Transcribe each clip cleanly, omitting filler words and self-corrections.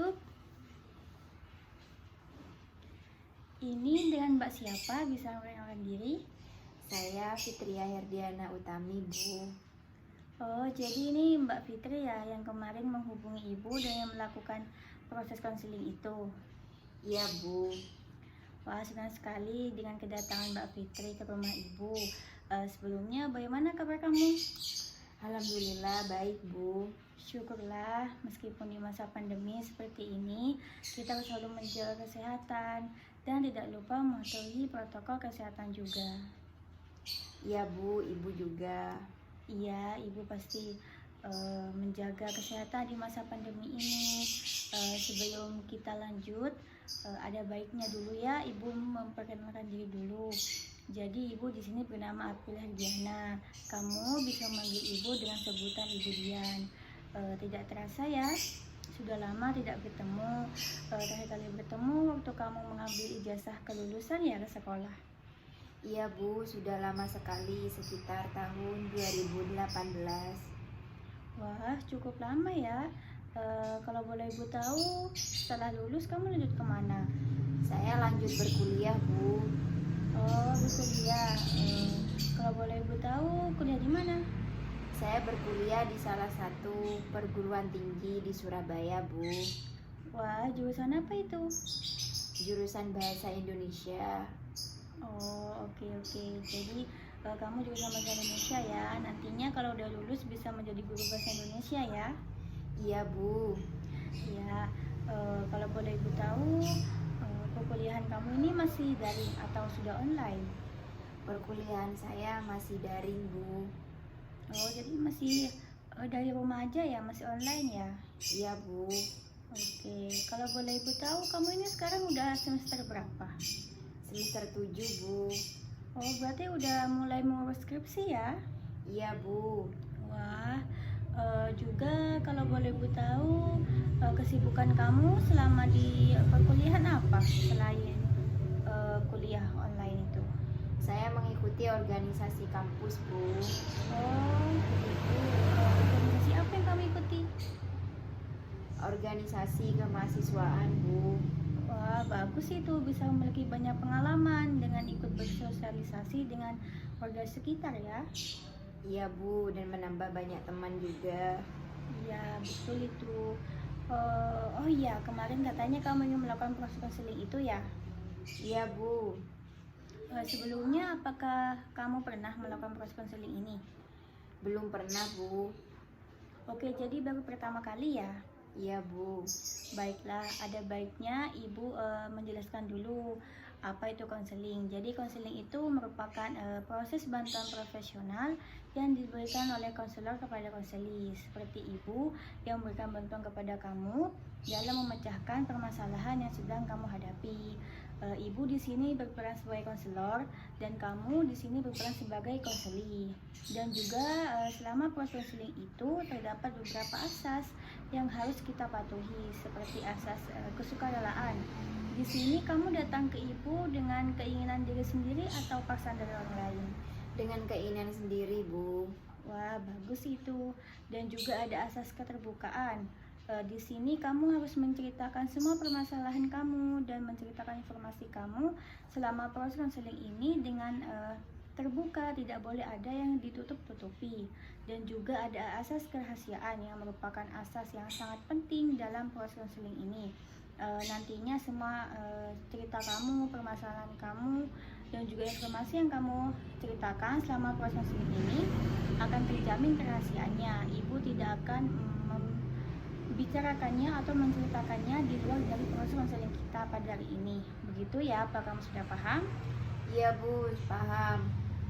YouTube. Ini dengan Mbak siapa? Bisa memperkenalkan diri? Saya Fitria Herdiana Utami, Bu. Oh, jadi ini Mbak Fitri ya yang kemarin menghubungi Ibu dan yang melakukan proses konseling itu. Iya, Bu. Wah, senang sekali dengan kedatangan Mbak Fitri ke rumah Ibu. Sebelumnya, bagaimana kabar kamu? Alhamdulillah baik, Bu. Syukurlah, meskipun di masa pandemi seperti ini, kita harus selalu menjaga kesehatan dan tidak lupa mematuhi protokol kesehatan juga. Iya, Bu. Ibu juga. Iya, Ibu pasti menjaga kesehatan di masa pandemi ini. Sebelum kita lanjut, ada baiknya dulu ya Ibu memperkenalkan diri dulu. Jadi Ibu di sini bernama April Herdiana. Kamu bisa memanggil Ibu dengan sebutan Ibu Dian. Tidak terasa ya, sudah lama tidak bertemu. Terakhir kali bertemu waktu kamu mengambil ijazah kelulusan ya ke sekolah. Iya, Bu. Sudah lama sekali, sekitar tahun 2018. Wah, cukup lama ya. Kalau boleh Ibu tahu, setelah lulus kamu lanjut kemana? Saya lanjut berkuliah, Bu. Oh, berkuliah. Kalau boleh Ibu tahu, kuliah di mana? Saya berkuliah di salah satu perguruan tinggi di Surabaya, Bu. Wah, jurusan apa itu? Jurusan Bahasa Indonesia. Oh, oke. Jadi kamu jurusan Bahasa Indonesia ya. Nantinya kalau udah lulus bisa menjadi guru Bahasa Indonesia ya. Iya, Bu. Ya, kalau boleh Ibu tahu, perkuliahan kamu ini masih daring atau sudah online? Perkuliahan saya masih daring, Bu. Oh, jadi masih dari rumah aja ya, masih online ya? Iya, Bu. Oke, kalau boleh Ibu tahu, kamu ini sekarang udah semester berapa? Semester 7, Bu. Oh, berarti udah mulai mengurus skripsi ya? Iya, Bu. Wah, juga kalau boleh Ibu tahu, kesibukan kamu selama di perkuliahan apa selain kuliah online itu? Saya mengikuti organisasi kampus, Bu. Oh, begitu. Organisasi apa yang kamu ikuti? Organisasi kemahasiswaan, Bu. Wah, bagus itu bisa memiliki banyak pengalaman dengan ikut bersosialisasi dengan warga sekitar ya. Iya, Bu, dan menambah banyak teman juga. Iya, betul itu. Oh iya, kemarin katanya kamu ingin melakukan proses konseling itu ya. Iya, Bu. Sebelumnya apakah kamu pernah melakukan proses konseling ini? Belum pernah, Bu. Oke, jadi baru pertama kali ya. Iya, Bu. Baiklah, ada baiknya Ibu menjelaskan dulu apa itu konseling. Jadi konseling itu merupakan proses bantuan profesional yang diberikan oleh konselor kepada konselis, seperti Ibu yang memberikan bantuan kepada kamu dalam memecahkan permasalahan yang sedang kamu hadapi. Ibu di sini berperan sebagai konselor dan kamu di sini berperan sebagai konseli. Dan juga selama proses konseling itu terdapat beberapa asas yang harus kita patuhi, seperti asas kesukarelaan. Di sini kamu datang ke Ibu dengan keinginan diri sendiri atau paksaan dari orang lain? Dengan keinginan sendiri, Bu. Wah, bagus itu. Dan juga ada asas keterbukaan. Di sini kamu harus menceritakan semua permasalahan kamu dan menceritakan informasi kamu selama proses konseling ini dengan terbuka, tidak boleh ada yang ditutup-tutupi. Dan juga ada asas kerahasiaan yang merupakan asas yang sangat penting dalam proses konseling ini. Nantinya semua cerita kamu, permasalahan kamu, dan juga informasi yang kamu ceritakan selama proses konseling ini akan terjamin kerahasiaannya. Ibu tidak akan membicarakannya atau menceritakannya di luar dari proses konseling kita pada hari ini. Begitu ya, apa kamu sudah paham? Iya, Bu, paham.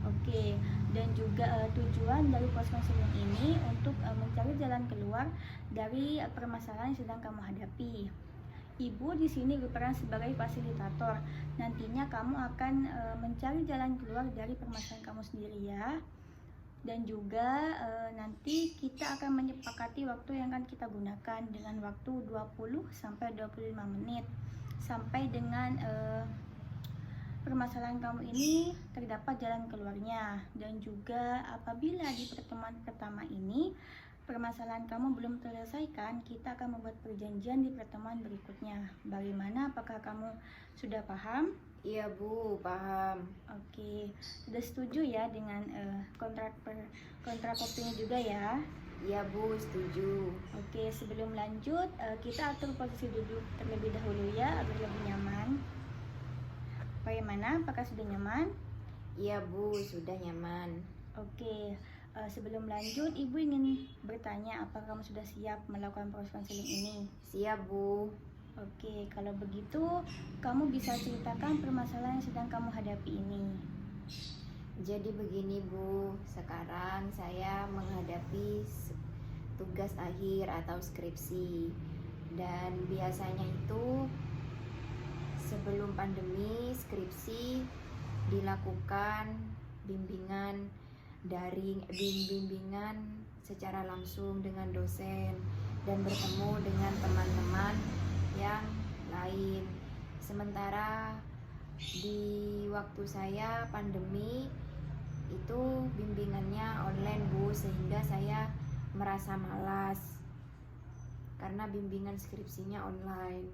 Oke, dan juga tujuan dari proses konseling ini untuk mencari jalan keluar dari permasalahan yang sedang kamu hadapi. Ibu di sini berperan sebagai fasilitator. Nantinya kamu akan mencari jalan keluar dari permasalahan kamu sendiri ya. Dan juga nanti kita akan menyepakati waktu yang akan kita gunakan dengan waktu 20 sampai 25 menit sampai dengan permasalahan kamu ini terdapat jalan keluarnya. Dan juga apabila di pertemuan pertama ini permasalahan kamu belum terselesaikan, kita akan membuat perjanjian di pertemuan berikutnya. Bagaimana? Apakah kamu sudah paham? Iya Bu, paham. Oke, sudah setuju ya dengan kontrak kopinya juga ya? Iya Bu, setuju. Oke, sebelum lanjut, kita atur posisi duduk terlebih dahulu ya agar lebih nyaman. Bagaimana? Apakah sudah nyaman? Iya Bu, sudah nyaman. Oke, sebelum lanjut, Ibu ingin bertanya apakah kamu sudah siap melakukan proses konseling ini? Siap Bu. Oke, kalau begitu, kamu bisa ceritakan permasalahan yang sedang kamu hadapi ini. Jadi begini Bu, sekarang saya menghadapi tugas akhir atau skripsi. Dan biasanya itu sebelum pandemi skripsi dilakukan bimbingan daring, bimbingan secara langsung dengan dosen dan bertemu dengan teman-teman yang lain. Sementara di waktu saya pandemi itu bimbingannya online Bu, sehingga saya merasa malas karena bimbingan skripsinya online.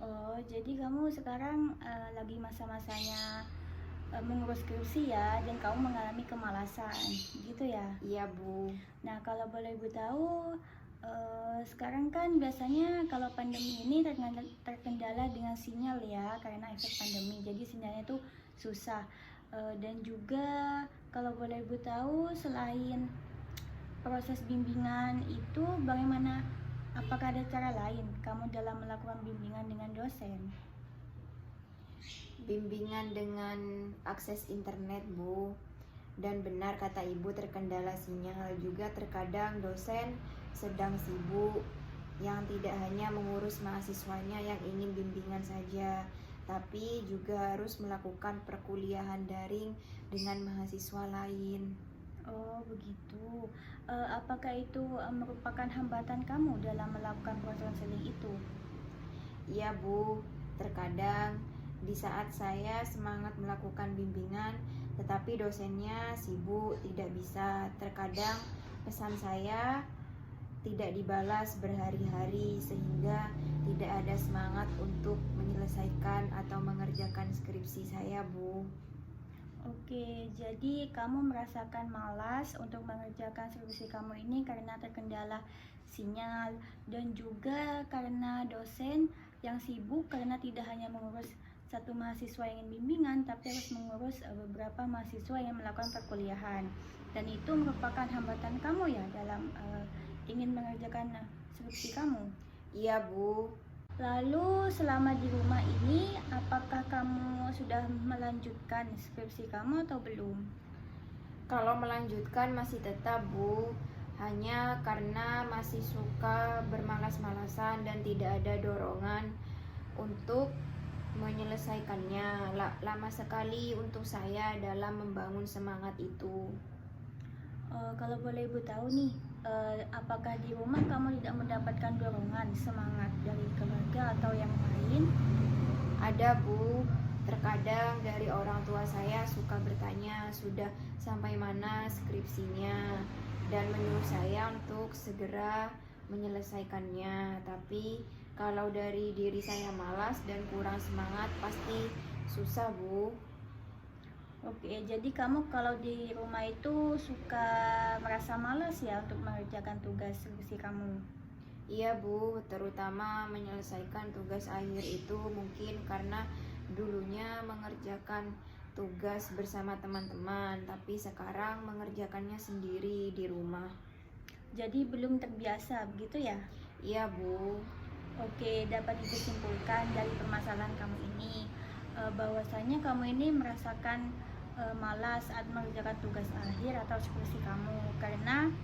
Oh, jadi kamu sekarang lagi masa-masanya mengurus skripsi ya, dan kamu mengalami kemalasan, gitu ya? Iya Bu. Nah, kalau boleh Ibu tahu, sekarang kan biasanya kalau pandemi ini terkendala dengan sinyal ya, karena efek pandemi. Jadi sinyalnya tuh susah. Dan juga kalau boleh Ibu tahu, selain proses bimbingan itu bagaimana? Apakah ada cara lain kamu dalam melakukan bimbingan dengan dosen? Bimbingan dengan akses internet Bu, dan benar kata Ibu terkendala sinyal. Juga terkadang dosen sedang sibuk yang tidak hanya mengurus mahasiswanya yang ingin bimbingan saja, tapi juga harus melakukan perkuliahan daring dengan mahasiswa lain. Oh begitu. Apakah itu merupakan hambatan kamu dalam melakukan proses konseling itu? Iya Bu, terkadang di saat saya semangat melakukan bimbingan, tetapi dosennya sibuk, tidak bisa. Terkadang pesan saya tidak dibalas berhari-hari, sehingga tidak ada semangat untuk menyelesaikan atau mengerjakan skripsi saya Bu. Oke, jadi kamu merasakan malas untuk mengerjakan skripsi kamu ini karena terkendala sinyal, dan juga karena dosen yang sibuk karena tidak hanya mengurus satu mahasiswa yang ingin bimbingan, tapi harus mengurus beberapa mahasiswa yang melakukan perkuliahan. Dan itu merupakan hambatan kamu ya dalam ingin mengerjakan skripsi kamu. Iya Bu. Lalu selama di rumah ini, apakah kamu sudah melanjutkan skripsi kamu atau belum? Kalau melanjutkan masih tetap Bu, hanya karena masih suka bermalas-malasan dan tidak ada dorongan untuk menyelesaikannya. Lama sekali untuk saya dalam membangun semangat itu. Kalau boleh Ibu tahu nih, apakah di rumah kamu tidak mendapatkan dorongan semangat dari keluarga atau yang lain? Ada Bu, terkadang dari orang tua saya suka bertanya sudah sampai mana skripsinya, dan menyuruh saya untuk segera menyelesaikannya. Tapi kalau dari diri saya malas dan kurang semangat, pasti susah Bu. Oke, jadi kamu kalau di rumah itu suka merasa malas ya untuk mengerjakan tugas skripsi kamu? Iya Bu, terutama menyelesaikan tugas akhir itu mungkin karena dulunya mengerjakan tugas bersama teman-teman, tapi sekarang mengerjakannya sendiri di rumah. Jadi belum terbiasa begitu ya? Iya Bu. Oke, dapat disimpulkan dari permasalahan kamu ini bahwasanya kamu ini merasakan malas saat mengerjakan tugas akhir atau skripsi kamu karena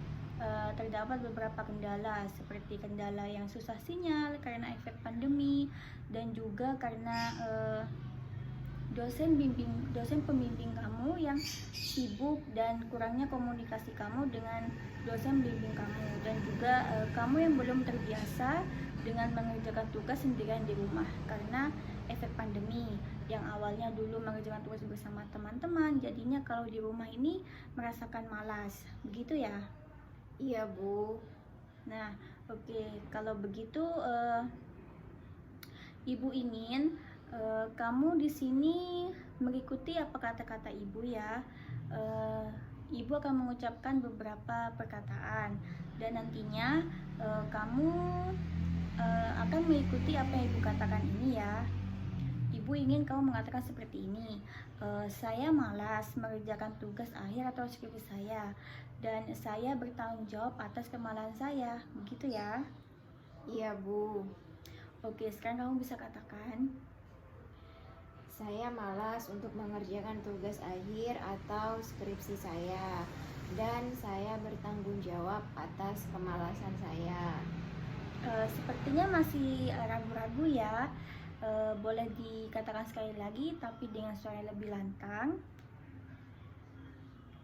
terdapat beberapa kendala, seperti kendala yang susah sinyal karena efek pandemi, dan juga karena dosen pembimbing kamu yang sibuk dan kurangnya komunikasi kamu dengan dosen bimbing kamu, dan juga kamu yang belum terbiasa dengan mengerjakan tugas sendirian di rumah karena efek pandemi. Yang awalnya dulu mengerjakan tugas bersama teman-teman, jadinya kalau di rumah ini merasakan malas, begitu ya? Iya, Bu. Nah, oke, kalau begitu Ibu ingin kamu di sini mengikuti apa kata-kata Ibu ya. Eh, Ibu akan mengucapkan beberapa perkataan dan nantinya kamu akan mengikuti apa yang Ibu katakan ini ya. Ibu ingin kamu mengatakan seperti ini, saya malas mengerjakan tugas akhir atau skripsi saya, dan saya bertanggung jawab atas kemalasan saya, begitu ya. Iya, Bu. Oke, sekarang kamu bisa katakan. Saya malas untuk mengerjakan tugas akhir atau skripsi saya, dan saya bertanggung jawab atas kemalasan saya. Sepertinya masih ragu-ragu ya. Boleh dikatakan sekali lagi, tapi dengan suara lebih lantang.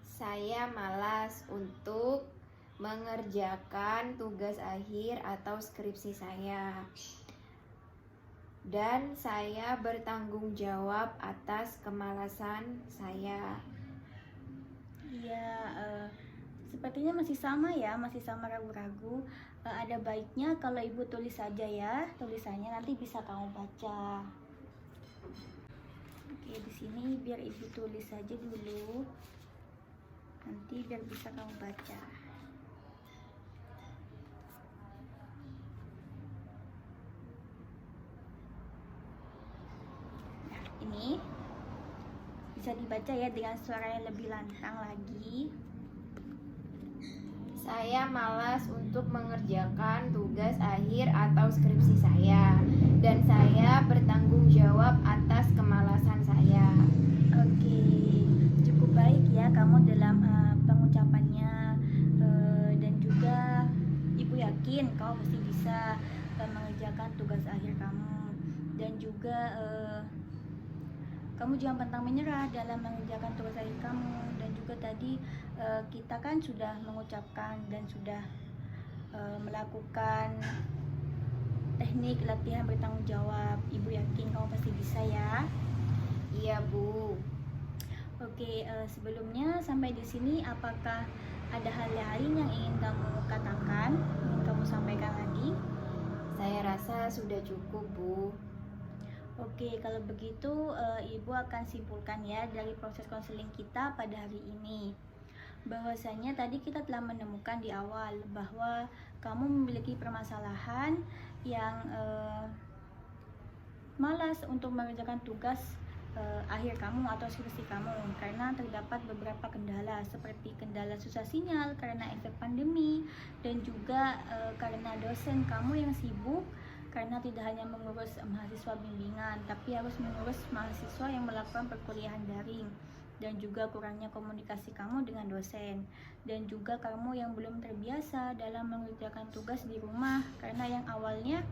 Saya malas untuk mengerjakan tugas akhir atau skripsi saya, dan saya bertanggung jawab atas kemalasan saya. Iya, sepertinya masih sama ya, masih sama ragu-ragu. Ada baiknya kalau Ibu tulis saja ya, tulisannya nanti bisa kamu baca. Oke, di sini biar Ibu tulis saja dulu, nanti biar bisa kamu baca. Nah, ini bisa dibaca ya dengan suara yang lebih lantang lagi. Saya malas untuk mengerjakan tugas akhir atau skripsi saya, dan saya bertanggung jawab atas kemalasan saya. Oke, cukup baik ya kamu dalam pengucapannya. Dan juga Ibu yakin kamu pasti bisa mengerjakan tugas akhir kamu. Dan juga kamu jangan pantang menyerah dalam mengerjakan tugas akhir kamu. Dan juga tadi kita kan sudah mengucapkan dan sudah melakukan teknik latihan bertanggung jawab. Ibu yakin kamu pasti bisa ya. Iya, Bu. Oke, sebelumnya sampai di sini apakah ada hal lain yang ingin kamu katakan, ingin kamu sampaikan lagi? Saya rasa sudah cukup, Bu. Oke, kalau begitu Ibu akan simpulkan ya dari proses konseling kita pada hari ini. Bahwasanya tadi kita telah menemukan di awal bahwa kamu memiliki permasalahan yang malas untuk mengerjakan tugas akhir kamu atau skripsi kamu karena terdapat beberapa kendala seperti kendala susah sinyal karena efek pandemi dan juga karena dosen kamu yang sibuk karena tidak hanya mengurus mahasiswa bimbingan tapi harus mengurus mahasiswa yang melakukan perkuliahan daring, dan juga kurangnya komunikasi kamu dengan dosen, dan juga kamu yang belum terbiasa dalam mengerjakan tugas di rumah karena yang awalnya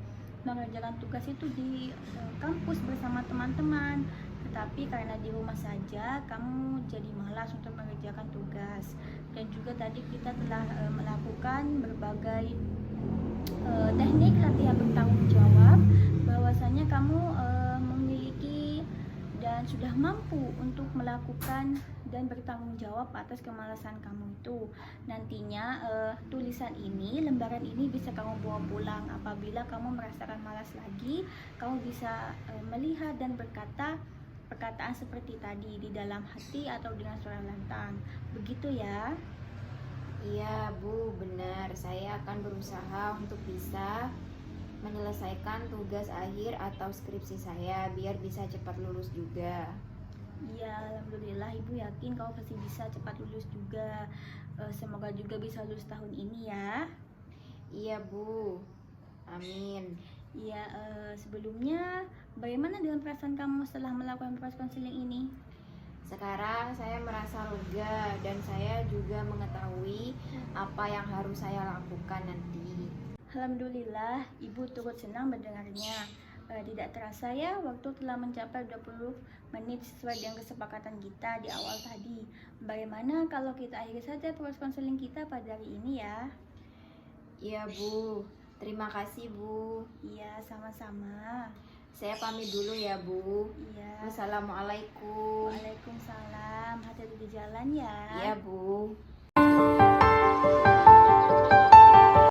mengerjakan tugas itu di kampus bersama teman-teman, tetapi karena di rumah saja kamu jadi malas untuk mengerjakan tugas. Dan juga tadi kita telah melakukan berbagai teknik latihan bertanggung jawab, bahwasanya kamu memiliki dan sudah mampu untuk melakukan dan bertanggung jawab atas kemalasan kamu itu. Nantinya tulisan ini, lembaran ini bisa kamu bawa pulang. Apabila kamu merasakan malas lagi, kamu bisa melihat dan berkata perkataan seperti tadi di dalam hati atau dengan suara lantang. Begitu ya. Iya, Bu, benar. Saya akan berusaha untuk bisa menyelesaikan tugas akhir atau skripsi saya biar bisa cepat lulus juga. Iya, alhamdulillah Ibu yakin kamu pasti bisa cepat lulus juga. Semoga juga bisa lulus tahun ini ya. Iya, Bu. Amin. Iya, sebelumnya bagaimana dengan perasaan kamu setelah melakukan proses konseling ini? Sekarang saya merasa lega dan saya juga mengetahui apa yang harus saya lakukan nanti. Alhamdulillah, Ibu turut senang mendengarnya. Tidak terasa ya, waktu telah mencapai 20 menit sesuai dengan kesepakatan kita di awal tadi. Bagaimana kalau kita akhiri saja proses konseling kita pada hari ini ya? Iya, Bu. Terima kasih, Bu. Iya, sama-sama. Saya pamit dulu ya, Bu. Iya. Wassalamualaikum. Waalaikumsalam. Hati-hati di jalan ya. Iya, Bu.